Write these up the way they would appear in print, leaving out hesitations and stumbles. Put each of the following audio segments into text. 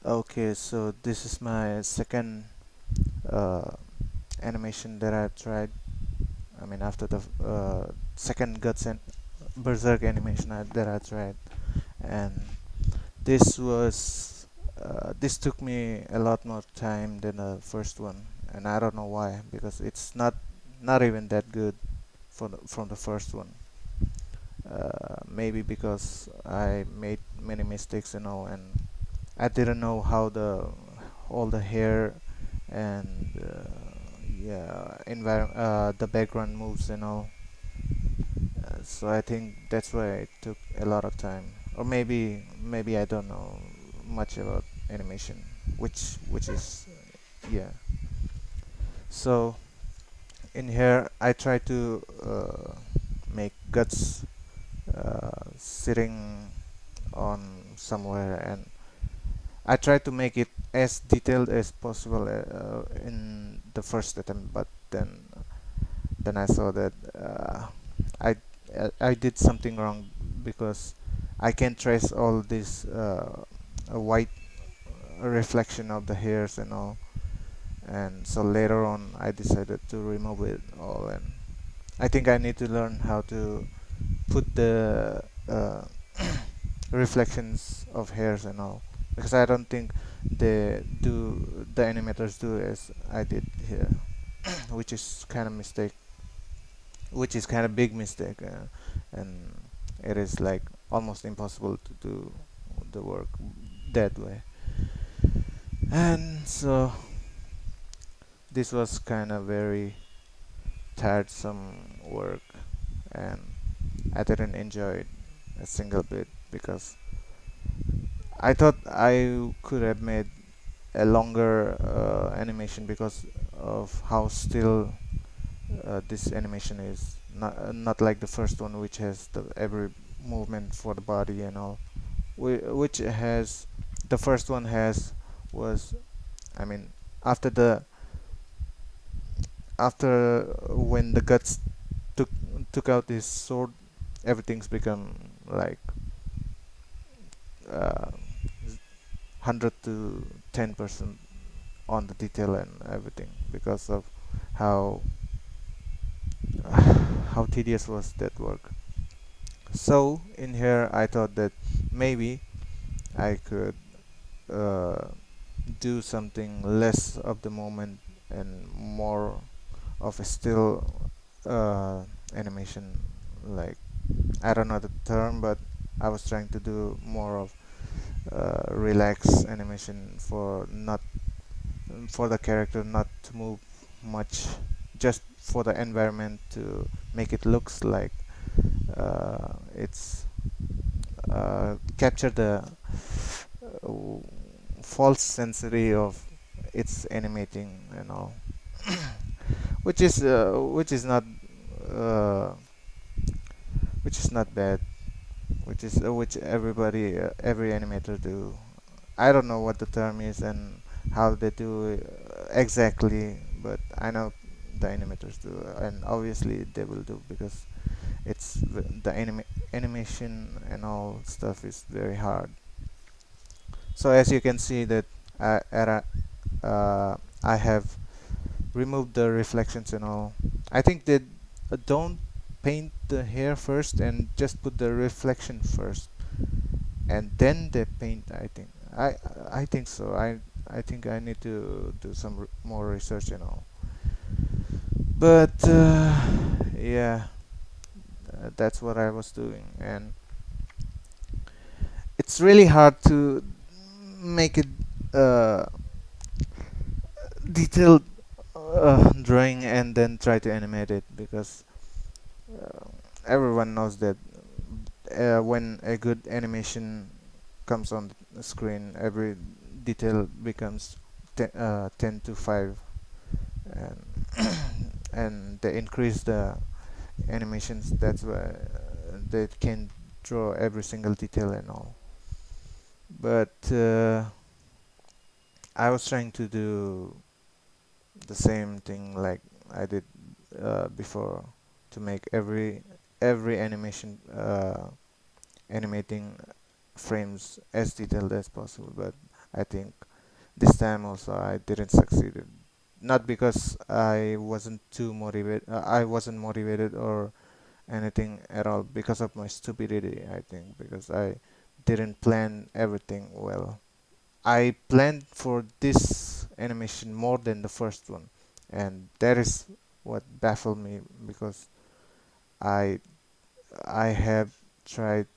Okay, so this is my second uh, animation that I tried. I mean, after the second Guts and Berserk animation that I tried, and this was this took me a lot more time than the first one, and I don't know why, because it's not even that good from the first one. Maybe because I made many mistakes, and I didn't know how the all the hair and yeah, the background moves and all. So I think that's why it took a lot of time. Or maybe I don't know much about animation, which is yeah. So in here I try to make Guts sitting on somewhere, and I try to make it as detailed as possible in the first attempt, but then I saw that I I did something wrong, because I can trace all this white reflection of the hairs and all, and so later on I decided to remove it all, and I think I need to learn how to put the reflections of hairs and all, because I don't think the animators do as I did here, which is kind of mistake, which is kind of big mistake, and it is like almost impossible to do the work that way. And so this was kind of very tiresome work, and I didn't enjoy it a single bit, because I thought I could have made a longer animation, because of how still this animation is, not like the first one, which has the every movement for the body and all, which has the first one has was, I mean, after the after when the Guts took took out his sword, everything's become like 100 to 10% on the detail and everything, because of how how tedious was that work. So in here I thought that maybe I could uh, do something less of the moment and more of a still animation, like, I don't know the term, but I was trying to do more of relax animation, for the character not to move much, just for the environment to make it looks like it's capture the uh, false sensory of its animating and all, uh, which is not bad, which every animator do. I don't know what the term is and how they do it exactly, but I know the animators do, and obviously they will do, because the animation and all stuff is very hard. So as you can see that I have removed the reflections and all. I think they don't paint the hair first and just put the reflection first, and then they paint. I think so. I think I need to do some more research and all. But yeah, that's what I was doing, and it's really hard to make it uh, detailed drawing and then try to animate it, because uh, everyone knows that when a good animation comes on the screen, every detail becomes 10 to 5, and and they increase the animations. That's why they can draw every single detail and all. But I was trying to do the same thing like I did before, to make every animation animating frames as detailed as possible, but I think this time also I didn't succeed. Not because I wasn't motivated or anything at all, because of my stupidity. I think because I didn't plan everything well. I planned for this animation more than the first one, and that is what baffled me, because I I have tried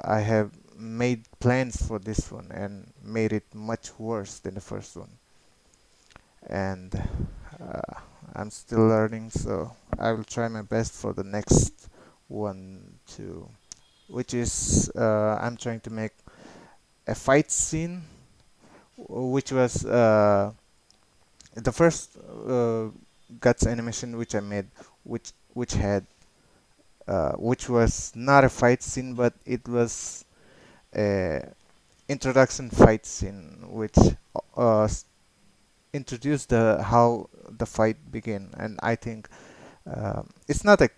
I have made plans for this one and made it much worse than the first one, and uh, I'm still learning, so I will try my best for the next one too, which is I'm trying to make a fight scene, which was the first guts animation which I made, which was not a fight scene, but it was a introduction fight scene, which uh, s- introduced the how the fight began. And I think it's not a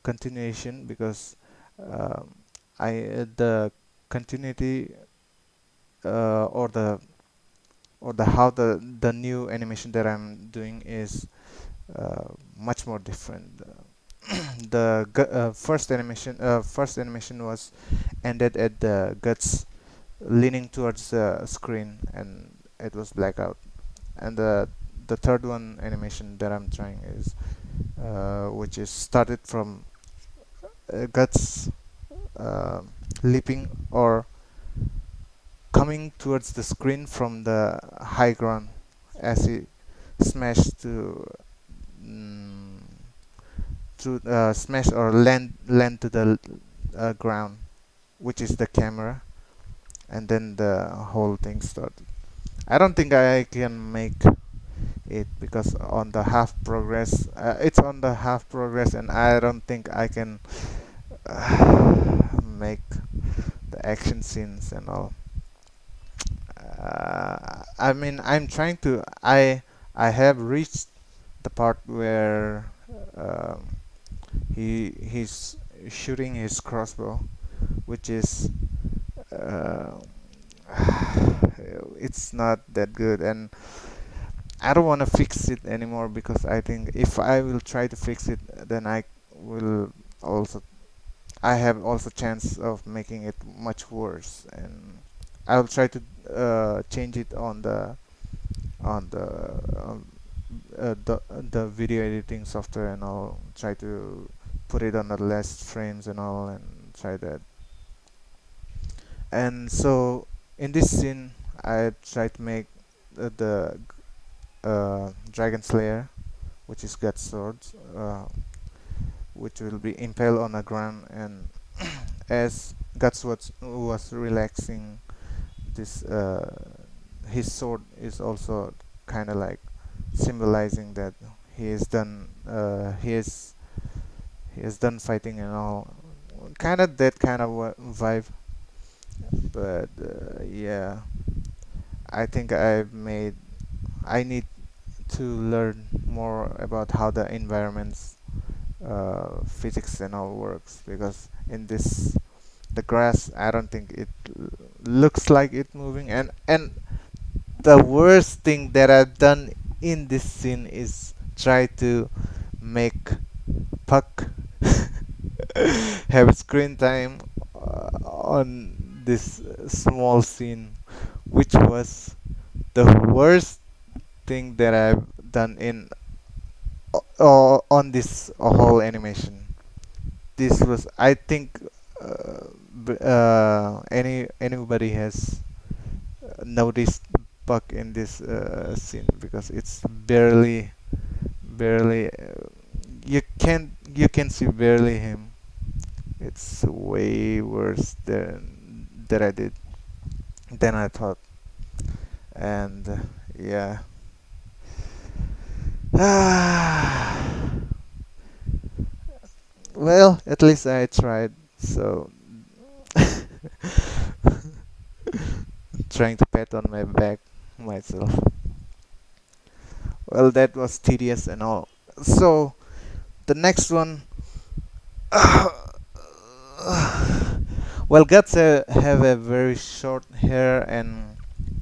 continuation, because um, I the continuity or the how the new animation that I'm doing is much more different. The first animation was ended at the guts leaning towards the screen, and it was blackout. And the third one animation that I'm trying is which is started from guts uh, leaping or coming towards the screen from the high ground as he smashed mm, to smash or land to the ground, which is the camera, and then the whole thing started. I don't think I can make it, because on the half progress, it's on the half progress, and I don't think I can make the action scenes and all. I mean, I'm trying to. I have reached the part where um, he's shooting his crossbow, which is uh, it's not that good, and I don't want to fix it anymore, because I think if I will try to fix it, then will also I have also chance of making it much worse, and I'll try to change it on the video editing software, and I'll try to put it on the less frames and all, and try that. And so in this scene, I try to make the dragon slayer, which is gut swords, which will be impaled on the ground, and as guts was relaxing, this his sword is also kind of like symbolizing that he is done fighting and all, kind of that kind of vibe. But yeah, I think I need to learn more about how the environments physics and all works, because in this the grass, I don't think it looks like it moving. And the worst thing that I've done in this scene is try to make Puck have screen time on this small scene, which was the worst thing that I've done in on this whole animation. This was, I think, anybody has noticed Puck in this scene, because it's barely you can see barely him. It's way worse than I did than I thought. And yeah. Well, at least I tried. So trying to pat on my back myself. Well, that was tedious and all. So the next one. Well, guts have a very short hair, and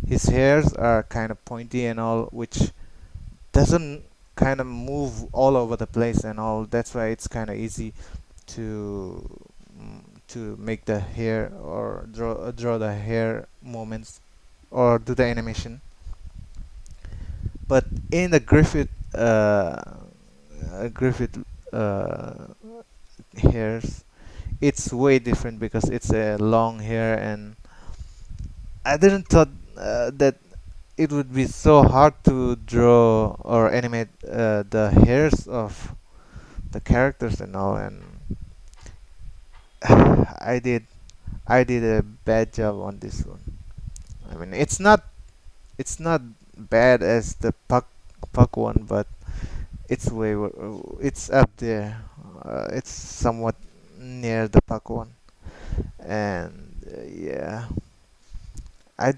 his hairs are kind of pointy and all, which doesn't kind of move all over the place and all. That's why it's kind of easy to to make the hair or draw the hair movements or do the animation. But in the Griffith hairs, it's way different because it's a long hair, and I didn't thought that it would be so hard to draw or animate the hairs of the characters and all, and I did I did a bad job on this one. I mean, it's not bad as the puck one, but it's up there. It's somewhat near the puck one, and yeah, I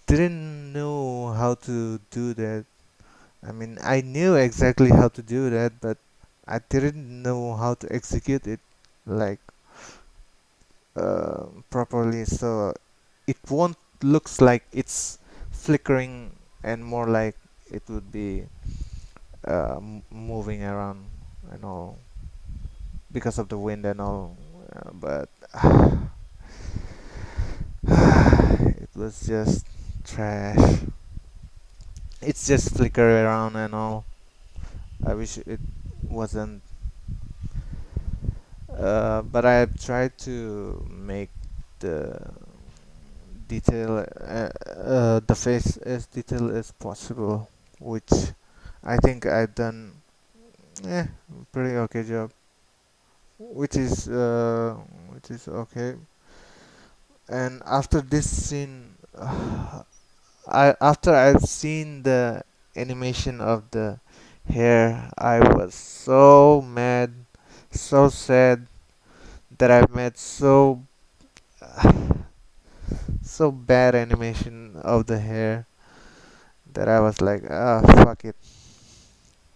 didn't know how to do that. I mean, I knew exactly how to do that, but I didn't know how to execute it like properly. So it won't looks like it's flickering, and more like it would be moving around and all because of the wind and all. But it was just trash. It's just flicker around and all. I wish it wasn't. But I have tried to make the the face as detailed as possible, which I think I've done pretty okay job, which is okay. And after this scene, I after I've seen the animation of the hair, I was so mad, so sad that I made so bad animation of the hair that I was like, ah, fuck it.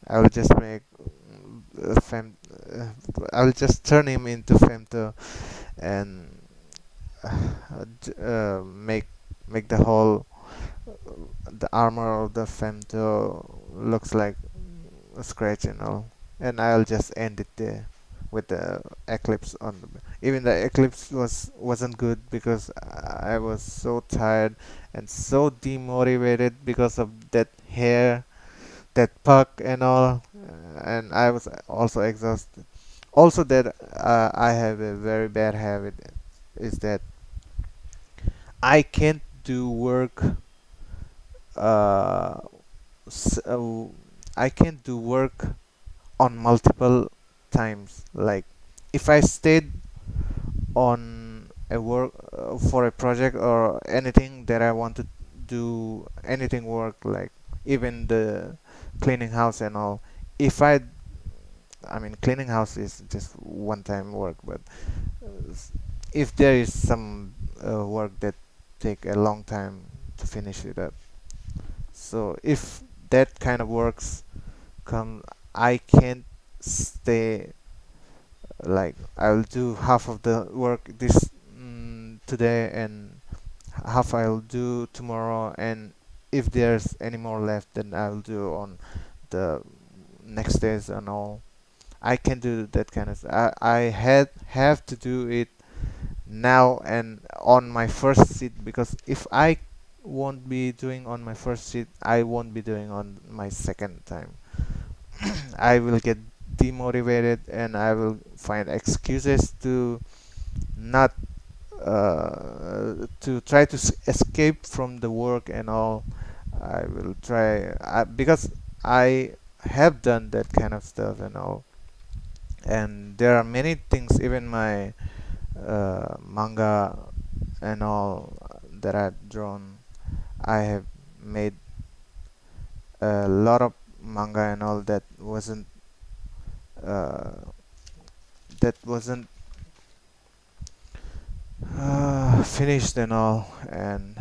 I will just make fem. I will just turn him into femto and make the whole the armor of the femto looks like a scratch and all, and I'll just end it there with the eclipse on even the eclipse wasn't good because I was so tired and so demotivated because of that hair, that puck and all, and I was also exhausted. Also, that I have a very bad habit is that I can't do work. Uh, so I can't do work on multiple times. Like if I stayed on a work for a project or anything that I want to do anything work, like even the cleaning house and all. If I mean cleaning house is just one time work, but if there is some work that take a long time to finish it up, so if that kind of works come, I can't stay. Like I'll do half of the work this today and half I'll do tomorrow, and if there's any more left then I'll do on the next days and all. I can do that kind of I had have to do it now and on my first seat, because if I won't be doing on my first seat, I won't be doing on my second time. I will get demotivated and I will find excuses to not to try to escape from the work and all. I will try because I have done that kind of stuff and all. And there are many things, even my manga and all that I've drawn. I have made a lot of manga and all uh, that wasn't finished and all, and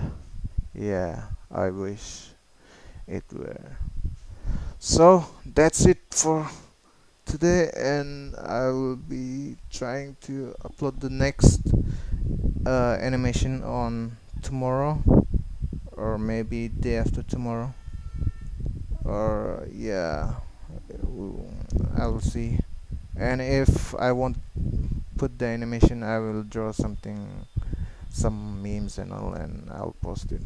yeah, I wish it were. So that's it for today, and I will be trying to upload the next animation on tomorrow or maybe day after tomorrow, or yeah, I'll see. And if I won't put the animation, I will draw something, some memes and all, and I'll post it.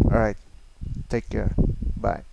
Alright, take care. Bye.